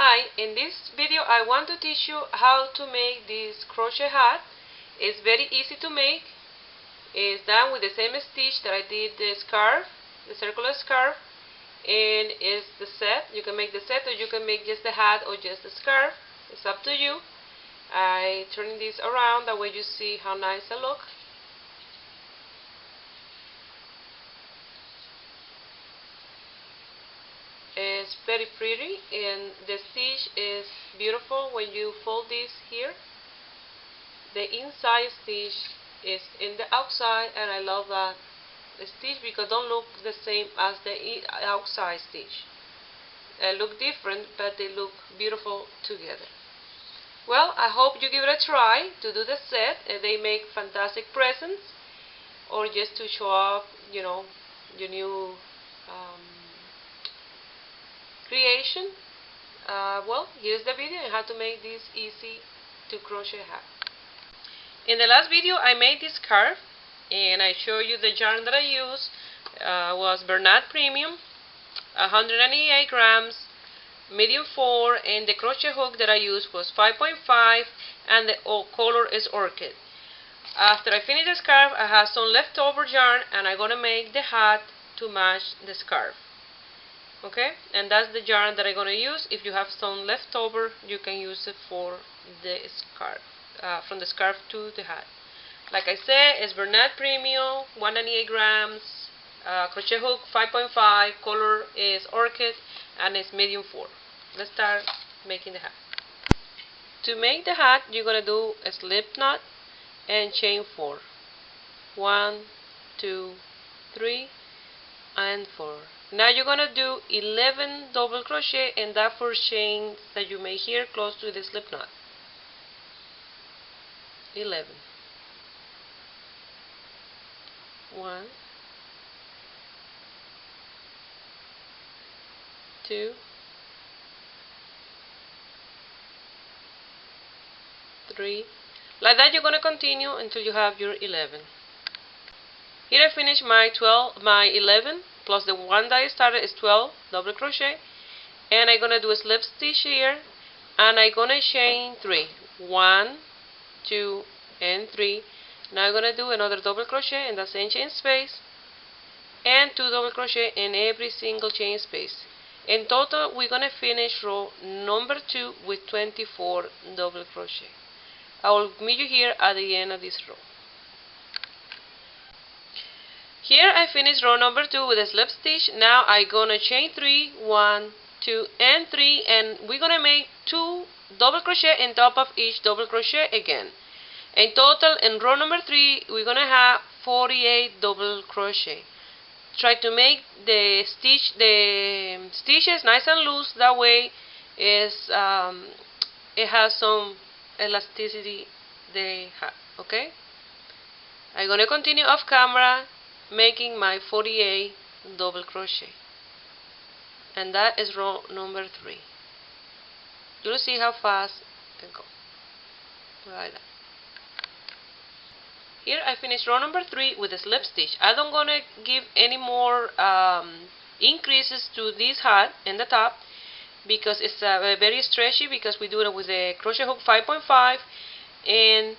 Hi, in this video I want to teach you how to make this crochet hat. It's very easy to make. It's done with the same stitch that I did the scarf, the circular scarf, and it's the set. You can make the set or you can make just the hat or just the scarf. It's up to you. I turn this around, that way you see how nice I look. It's very pretty and the stitch is beautiful when you fold this here. The inside stitch is in the outside, and I love that the stitch because they don't look the same as the outside stitch. They look different, but they look beautiful together. Well, I hope you give it a try to do the set. They make fantastic presents, or just to show off, your new creation. Well, here's the video on how to make this easy to crochet hat. In the last video I made this scarf and I show you the yarn that I used was Bernat Premium, 188 grams, medium 4, and the crochet hook that I used was 5.5, and the color is orchid. After I finish the scarf, I have some leftover yarn and I'm gonna make the hat to match the scarf. Okay, and that's the yarn that I'm going to use. If you have some leftover, you can use it for the scarf, from the scarf to the hat. Like I said, it's Bernat Premium, 198 grams, crochet hook 5.5, color is orchid, and it's medium 4. Let's start making the hat. To make the hat, you're going to do a slip knot and chain 4. 1, 2, 3, and 4. Now you're going to do 11 double crochet in that first chain that you make here close to the slip knot. 11. 1, 2, 3. Like that you're going to continue until you have your 11. Here I finished my 11 plus the one that I started is 12 double crochet, and I'm gonna do a slip stitch here, and I'm gonna chain 3. 1, 2, and 3. Now I'm gonna do another double crochet in the same chain space, and 2 double crochet in every single chain space. In total, we're gonna finish row number 2 with 24 double crochet. I will meet you here at the end of this row. Here I finished row number 2 with a slip stitch. Now I'm gonna chain 3, 1, 2, and 3, and we're gonna make 2 double crochet in top of each double crochet again. In total, in row number 3, we're gonna have 48 double crochet. Try to make the stitches nice and loose. That way, it has some elasticity. They have. Okay. I'm gonna continue off camera, making my 48 double crochet, and that is row number 3. You'll see how fast I go. Like that. Here I finished row number 3 with a slip stitch. I don't gonna give any more increases to this hat in the top because it's very stretchy, because we do it with a crochet hook 5.5, and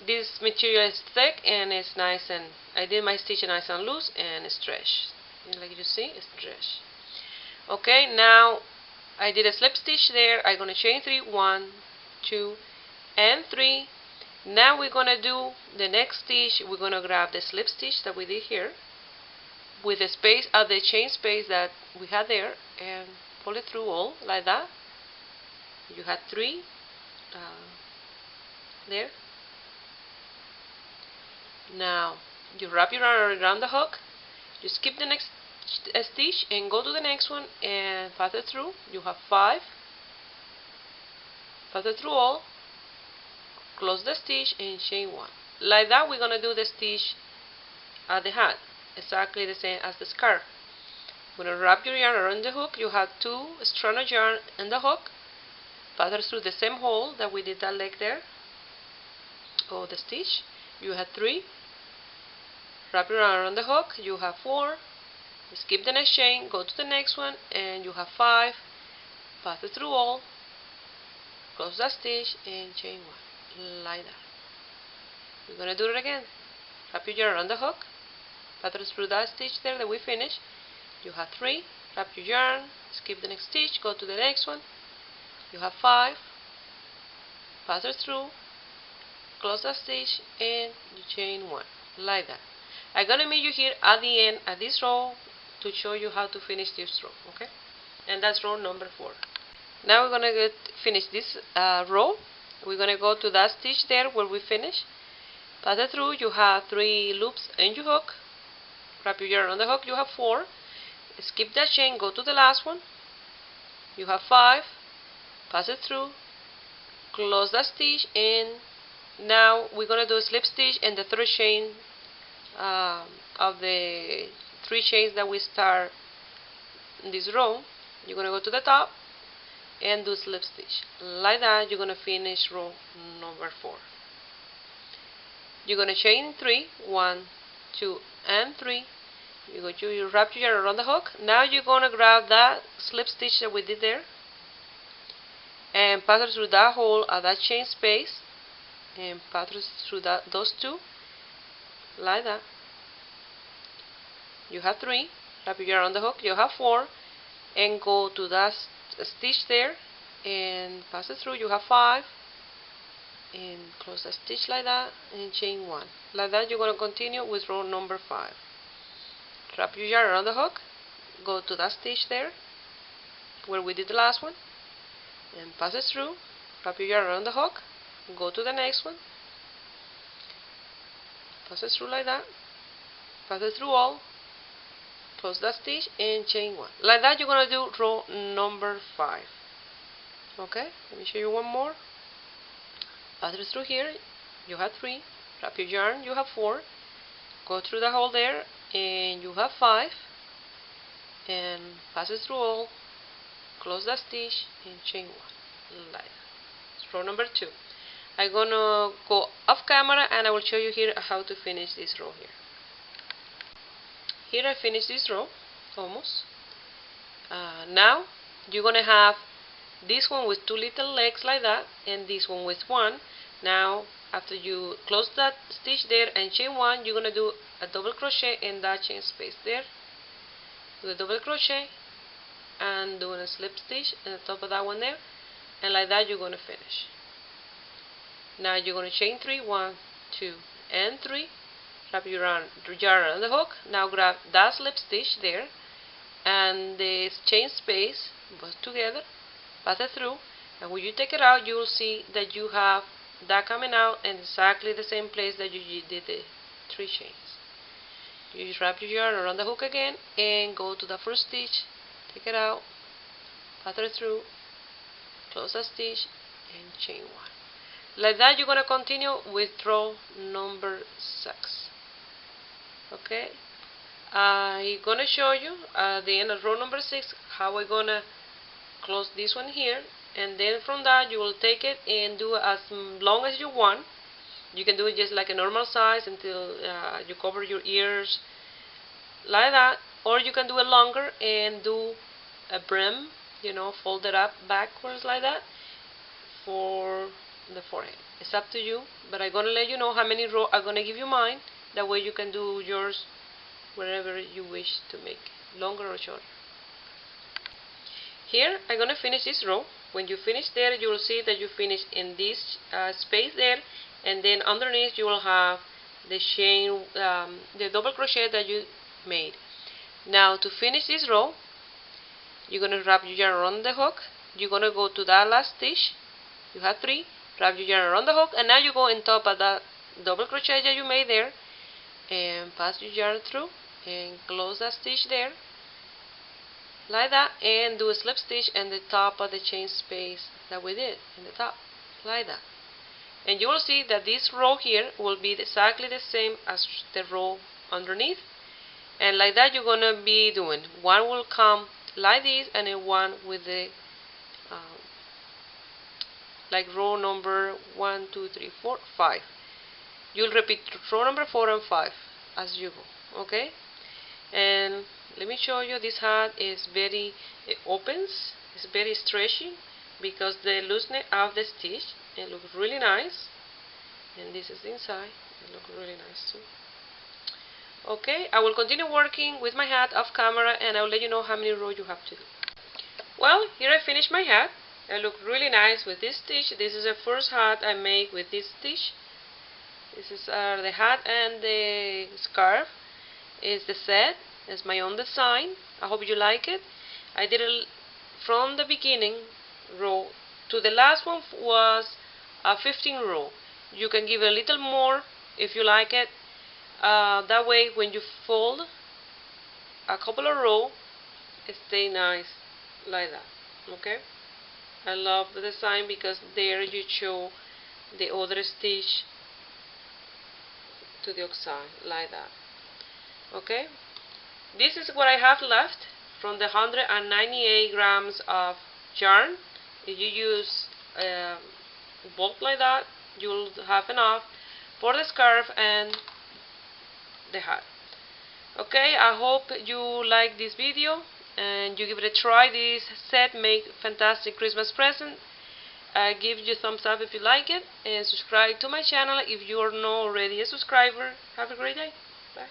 this material is thick and it's nice, and I did my stitch nice and loose and stretched. Like you see, it's stretched. Okay, now I did a slip stitch there. I'm gonna chain 3, 1, 2, and 3. Now we're gonna do the next stitch. We're gonna grab the slip stitch that we did here with the space of the chain space that we had there, and pull it through all like that. You had 3 there. Now you wrap your arm around the hook, you skip the next stitch and go to the next one and pass it through. You have 5. Pass it through all, close the stitch and chain 1. Like that we're gonna do the stitch at the hat, exactly the same as the scarf. We're gonna wrap your yarn around the hook. You have 2 strands of yarn in the hook. Pass it through the same hole that we did that leg there, or the stitch. You had 3. Wrap your arm around the hook. You have 4. Skip the next chain, go to the next one, and you have 5. pass it through all, close that stitch and chain 1 like that. We're gonna do it again. Wrap your yarn around the hook, pass it through that stitch there that we finished. You have 3, wrap your yarn, skip the next stitch, go to the next one. You have 5, pass it through, close that stitch and you chain 1 like that. I'm gonna meet you here at the end at this row to show you how to finish this row, okay? And that's row number 4. Now we're gonna finish this row. We're gonna go to that stitch there where we finished, pass it through. You have 3 loops in your hook, wrap your yarn on the hook. You have 4, skip that chain, go to the last one. You have 5, pass it through, close that stitch, and now we're gonna do a slip stitch in the 3rd chain of the 3 chains that we start in this row. You're gonna go to the top and do slip stitch like that. You're gonna finish row number 4. You're gonna chain 3, 1, 2, and 3. You wrap your yarn around the hook. Now you're gonna grab that slip stitch that we did there and pass it through that hole at that chain space and pass it through those 2 like that. You have 3, wrap your yarn around the hook. You have 4, and go to that stitch there and pass it through. You have 5, and close the stitch like that and chain 1 like that. You're going to continue with row number 5. Wrap your yarn around the hook, go to that stitch there where we did the last one and pass it through. Wrap your yarn around the hook, go to the next one, pass it through like that, pass it through all, close that stitch and chain 1 like that. You're going to do row number 5. Okay, let me show you one more. Pass it through here. You have 3, wrap your yarn. You have 4, go through the hole there and you have 5, and pass it through all, close that stitch and chain 1 like that. It's row number 2. I'm gonna go off camera and I will show you here how to finish this row here. Here I finished this row almost. Now you're gonna have this one with 2 little legs like that and this one with 1. Now after you close that stitch there and chain 1, you're gonna do a double crochet in that chain space there. Do a double crochet and doing a slip stitch in the top of that one there, and like that you're gonna finish. Now you're gonna chain 3, 1, 2, and 3. Wrap your yarn around the hook. Now grab that slip stitch there and the chain space, both together, pass it through, and when you take it out, you will see that you have that coming out in exactly the same place that you did the 3 chains. You just wrap your yarn around the hook again and go to the first stitch, take it out, pass it through, close the stitch and chain 1. Like that you're going to continue with row number 6. Okay, I'm going to show you at the end of row number 6 how we're going to close this one here, and then from that you will take it and do as long as you want. You can do it just like a normal size until you cover your ears like that, or you can do it longer and do a brim, fold it up backwards like that for the forehead. It's up to you, but I'm going to let you know how many rows I'm going to give you mine. That way you can do yours wherever you wish to make, longer or shorter. Here I'm going to finish this row. When you finish there, you will see that you finish in this space there, and then underneath you will have the chain, the double crochet that you made. Now to finish this row, you're going to wrap your yarn around the hook. You're going to go to that last stitch. You have 3, wrap your yarn around the hook, and now you go on top of that double crochet that you made there and pass your yarn through and close that stitch there like that, and do a slip stitch in the top of the chain space that we did in the top like that. And you will see that this row here will be exactly the same as the row underneath, and like that you're gonna be doing one will come like this, and then one with the like row number 1, 2, 3, 4, 5. You'll repeat row number 4 and 5 as you go. Okay, and let me show you. This hat is very, it opens It's very stretchy because the looseness of the stitch. It looks really nice. And this is the inside. It looks really nice too. Okay, I will continue working with my hat off camera and I will let you know how many rows you have to do. Well, here I finished my hat. It looked really nice with this stitch. This is the first hat I made with this stitch. This is the hat and the scarf. Is the set. It's my own design. I hope you like it. I did it from the beginning row to the last one was a 15 row. You can give a little more if you like it. That way when you fold a couple of rows, it stays nice like that. Okay, I love the design because there you show the other stitch to the outside like that. Okay, this is what I have left from the 198 grams of yarn. If you use bulk like that, you'll have enough for the scarf and the hat. Okay, I hope you like this video and you give it a try. This set make fantastic Christmas present. Give you thumbs up if you like it and subscribe to my channel if you are not already a subscriber. Have a great day. Bye.